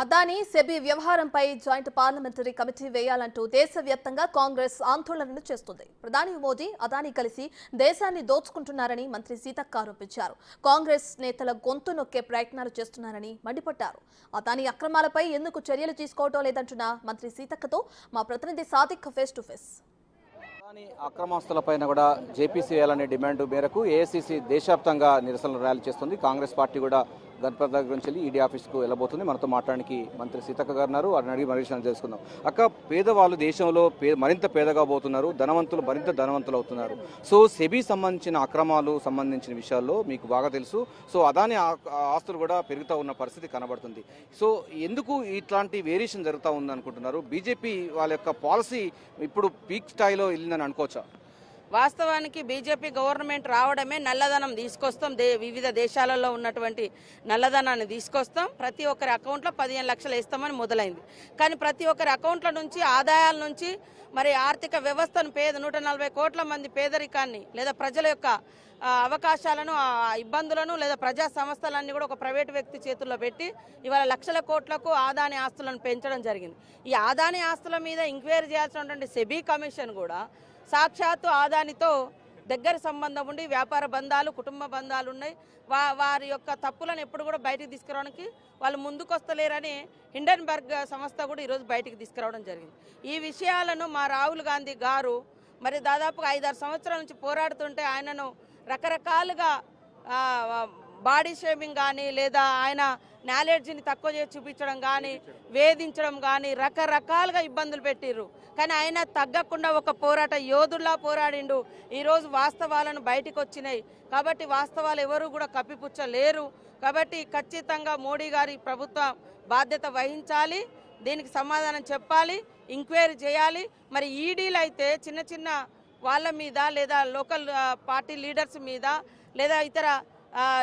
Adani SEBI వ్యవహారంపై joint parliamentary committee వేయాలంటూ దేశవ్యాప్తంగా కాంగ్రెస్ ఆందోళనలు చేస్తుంది. ప్రధాని మోదీ అదానీ కలిసి దేశాన్ని దోచుకుంటున్నారని మంత్రి సీతక్క ఆరోపించారు. కాంగ్రెస్ నేతల గొంతు నొక్కే ప్రయత్నాలు చేస్తున్నారని మండిపడ్డారు. అదానీ అక్రమాలపై ఎందుకు చర్యలు తీసుకోవటం లేదంటున్న మంత్రి సీతక్కతో మా ప్రతినిధి సాదిక్ ఫేస్ టు ఫేస్. అక్రమాస్తులపైన కూడా జేపీసీ వేయాలనే డిమాండ్ మేరకు ఏఐసీసీ దేశవ్యాప్తంగా నిరసనలు ర్యాలీ చేస్తుంది. కాంగ్రెస్ పార్టీ కూడా గణపతి దగ్గర నుంచి ఈడీ ఆఫీస్కు వెళ్ళబోతుంది. మనతో మాట్లాడడానికి మంత్రి సీతక్క గారు ఉన్నారు. వారిని అడిగి మరీ తెలుసుకుందాం. అక్క, పేదవాళ్ళు దేశంలో మరింత పేదగా పోతున్నారు, ధనవంతులు మరింత ధనవంతులు అవుతున్నారు. సో సెబీ సంబంధించిన అక్రమాలు సంబంధించిన విషయాల్లో మీకు బాగా తెలుసు. సో అదాని ఆస్తులు కూడా పెరుగుతూ ఉన్న పరిస్థితి కనబడుతుంది. సో ఎందుకు ఇట్లాంటి వేరియేషన్ జరుగుతూ ఉంది అనుకుంటున్నారు? బీజేపీ వాళ్ళ యొక్క పాలసీ ఇప్పుడు పీక్ స్థాయిలో వెళ్ళిందని అనుకోవచ్చా? వాస్తవానికి బీజేపీ గవర్నమెంట్ రావడమే నల్లధనం తీసుకొస్తాం, వివిధ దేశాలలో ఉన్నటువంటి నల్లధనాన్ని తీసుకొస్తాం, ప్రతి ఒక్కరి అకౌంట్లో 15 లక్షలు వేస్తామని మొదలైంది. కానీ ప్రతి ఒక్కరి అకౌంట్ల నుంచి ఆదాయాల నుంచి మరి ఆర్థిక వ్యవస్థను 140 కోట్ల మంది పేదరికాన్ని లేదా ప్రజల యొక్క అవకాశాలను ఇబ్బందులను లేదా ప్రజా సంస్థలన్నీ కూడా ఒక ప్రైవేటు వ్యక్తి చేతుల్లో పెట్టి ఇవాళ లక్షల కోట్లకు ఆదాని ఆస్తులను పెంచడం జరిగింది. ఈ ఆదాని ఆస్తుల మీద ఎంక్వైరీ చేయాల్సినటువంటి సెబీ కమిషన్ కూడా సాక్షాత్తు ఆదానితో దగ్గర సంబంధం ఉండి వ్యాపార బంధాలు, కుటుంబ బంధాలు ఉన్నాయి. వారి యొక్క తప్పులను ఎప్పుడు కూడా బయటికి తీసుకురావడానికి వాళ్ళు ముందుకు వస్తలేరని హిండెన్బర్గ్ సంస్థ కూడా ఈరోజు బయటికి తీసుకురావడం జరిగింది. ఈ విషయాలను మా రాహుల్ గాంధీ గారు మరి దాదాపుగా 5-6 సంవత్సరాల నుంచి పోరాడుతుంటే ఆయనను రకరకాలుగా బాడీ షేమింగ్ కానీ లేదా ఆయన నాలెడ్జ్ని తక్కువ చేసి చూపించడం కానీ వేధించడం కానీ రకరకాలుగా ఇబ్బందులు పెట్టిర్రు. కానీ ఆయన తగ్గకుండా ఒక పోరాట యోధుల్లా పోరాడిండు. ఈరోజు వాస్తవాలను బయటికి వచ్చినాయి కాబట్టి వాస్తవాలు ఎవరు కూడా కప్పిపుచ్చలేరు. కాబట్టి ఖచ్చితంగా మోడీ గారి ప్రభుత్వం బాధ్యత వహించాలి, దీనికి సమాధానం చెప్పాలి, ఎంక్వైరీ చేయాలి. మరి ఈడీలు అయితే చిన్న చిన్న వాళ్ళ మీద లేదా లోకల్ పార్టీ లీడర్స్ మీద లేదా ఇతర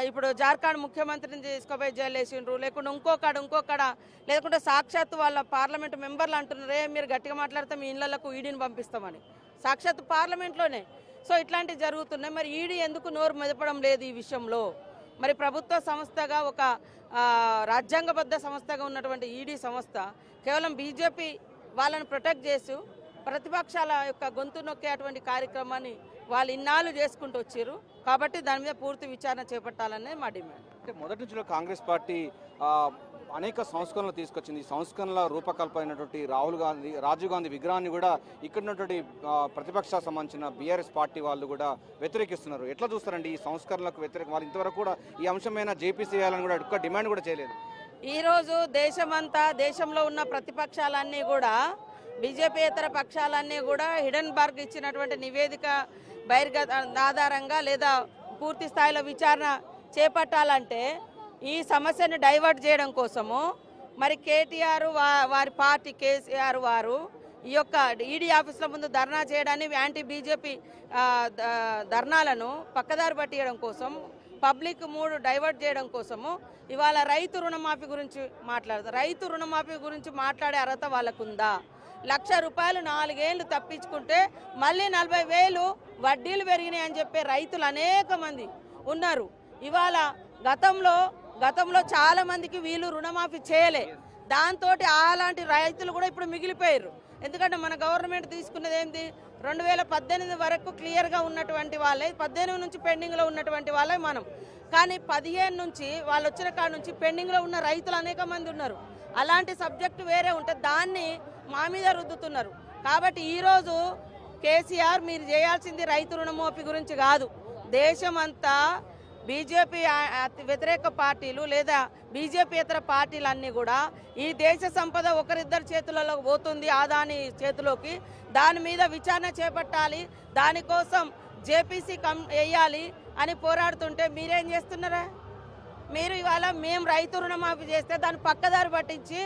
ఇప్పుడు జార్ఖండ్ ముఖ్యమంత్రిని తీసుకుపోయి జైలు వేసిండ్రు, లేకుంటే ఇంకొకడ లేకుంటే సాక్షాత్తు వాళ్ళ పార్లమెంటు మెంబర్లు అంటున్నారే మీరు గట్టిగా మాట్లాడితే మీ ఇళ్లకు ఈడీని పంపిస్తామని సాక్షాత్తు పార్లమెంట్లోనే. సో ఇట్లాంటివి జరుగుతున్నాయి. మరి ఈడీ ఎందుకు నోరు మెదపడం లేదు ఈ విషయంలో? మరి ప్రభుత్వ సంస్థగా ఒక రాజ్యాంగబద్ధ సంస్థగా ఉన్నటువంటి ఈడీ సంస్థ కేవలం బీజేపీ వాళ్ళని ప్రొటెక్ట్ చేస్తూ ప్రతిపక్షాల యొక్క గొంతు నొక్కేటువంటి కార్యక్రమాన్ని వాళ్ళు ఇన్నాళ్ళు చేసుకుంటూ వచ్చారు. కాబట్టి దాని మీద పూర్తి విచారణ చేపట్టాలనేది మా డిమాండ్. అంటే మొదటి నుంచి కాంగ్రెస్ పార్టీ అనేక సంస్కరణలు తీసుకొచ్చింది. ఈ సంస్కరణల రూపకల్పైనటువంటి రాజీవ్ గాంధీ విగ్రహాన్ని కూడా ఇక్కడ ఉన్నటువంటి ప్రతిపక్ష సంబంధించిన బీఆర్ఎస్ పార్టీ వాళ్ళు కూడా వ్యతిరేకిస్తున్నారు. ఎట్లా చూస్తారండి ఈ సంస్కరణలకు వ్యతిరేక? వాళ్ళు ఇంతవరకు కూడా ఈ అంశమైన జేపీసీ చేయాలని కూడా ఒక్క డిమాండ్ కూడా చేయలేదు. ఈరోజు దేశంలో ఉన్న ప్రతిపక్షాలన్నీ కూడా బీజేపీయేతర పక్షాలన్నీ కూడా హిడెన్బర్గ్ ఇచ్చినటువంటి నివేదిక ఆధారంగా లేదా పూర్తి స్థాయిలో విచారణ చేపట్టాలంటే ఈ సమస్యను డైవర్ట్ చేయడం కోసము మరి కేటీఆర్ వారి పార్టీ కేసీఆర్ వారు ఈ యొక్క ఈడీ ఆఫీసుల ముందు ధర్నా చేయడాన్ని యాంటీ బీజేపీ ధర్నాలను పక్కదారి పట్టియడం కోసం పబ్లిక్ మూడు డైవర్ట్ చేయడం కోసము ఇవాళ రైతు రుణమాఫీ గురించి మాట్లాడతారు. రైతు రుణమాఫీ గురించి మాట్లాడే అర్హత వాళ్ళకుందా? ₹1,00,000 4 ఏళ్ళు తప్పించుకుంటే మళ్ళీ 40,000 వడ్డీలు పెరిగినాయి అని చెప్పే రైతులు అనేక మంది ఉన్నారు. ఇవాళ గతంలో చాలా మందికి వీళ్ళు రుణమాఫీ చేయలే. దాంతో అలాంటి రైతులు కూడా ఇప్పుడు మిగిలిపోయారు. ఎందుకంటే మన గవర్నమెంట్ తీసుకున్నది ఏంటి? 2018 వరకు క్లియర్గా ఉన్నటువంటి వాళ్ళే, 18 నుంచి పెండింగ్లో ఉన్నటువంటి వాళ్ళే మనం. కానీ 15 నుంచి వాళ్ళు వచ్చిన కాడ నుంచి పెండింగ్లో ఉన్న రైతులు అనేక మంది ఉన్నారు. అలాంటి సబ్జెక్టు వేరే ఉంటే దాన్ని మా మీద రుద్దుతున్నారు. కాబట్టి ఈరోజు కేసీఆర్ మీరు చేయాల్సింది రైతు రుణమాఫీ గురించి కాదు. దేశమంతా బీజేపీ వ్యతిరేక పార్టీలు లేదా బీజేపీయేతర పార్టీలన్నీ కూడా ఈ దేశ సంపద ఒకరిద్దరి చేతులలో పోతుంది, ఆదాని చేతిలోకి. దాని మీద విచారణ చేపట్టాలి, దానికోసం జేపీసీ వేయాలి అని పోరాడుతుంటే మీరేం చేస్తున్నారా? మీరు ఇవాళ మేము రైతు రుణమాఫీ చేస్తే దాన్ని పక్కదారి పట్టించి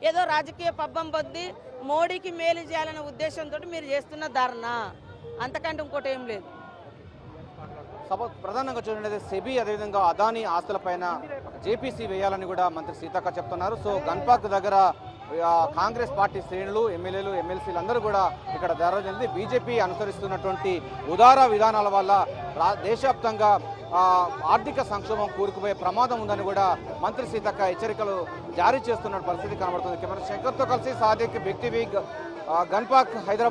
ఏదో రాజకీయ పబ్బం పొంది మోడీకి మేలు చేయాలనే ఉద్దేశంతో మీరు చేస్తున్న ధర్నా, అంతకంటే ఇంకోటి ఏం లేదు. ప్రధానంగా చూడండి, సెబీ అదేవిధంగా అదానీ ఆస్తులపైన జేపీసీ వేయాలని కూడా మంత్రి సీతక్క చెప్తున్నారు. సో గన్పార్క్ దగ్గర కాంగ్రెస్ పార్టీ శ్రేణులు, ఎమ్మెల్యేలు, ఎమ్మెల్సీలు అందరూ కూడా ఇక్కడ ధర చెంది బీజేపీ అనుసరిస్తున్నటువంటి ఉదార విధానాల వల్ల దేశవ్యాప్తంగా ఆర్థిక సంక్షోభం కూరుకుపోయే ప్రమాదం ఉందని కూడా మంత్రి సీతక్క హెచ్చరికలు జారీ చేస్తున్న పరిస్థితి కనబడుతుంది. కెమెరా శంకర్తో కలిసి సాదిక్, బిగ్ టీవీ, గన్పాక్, హైదరాబాద్.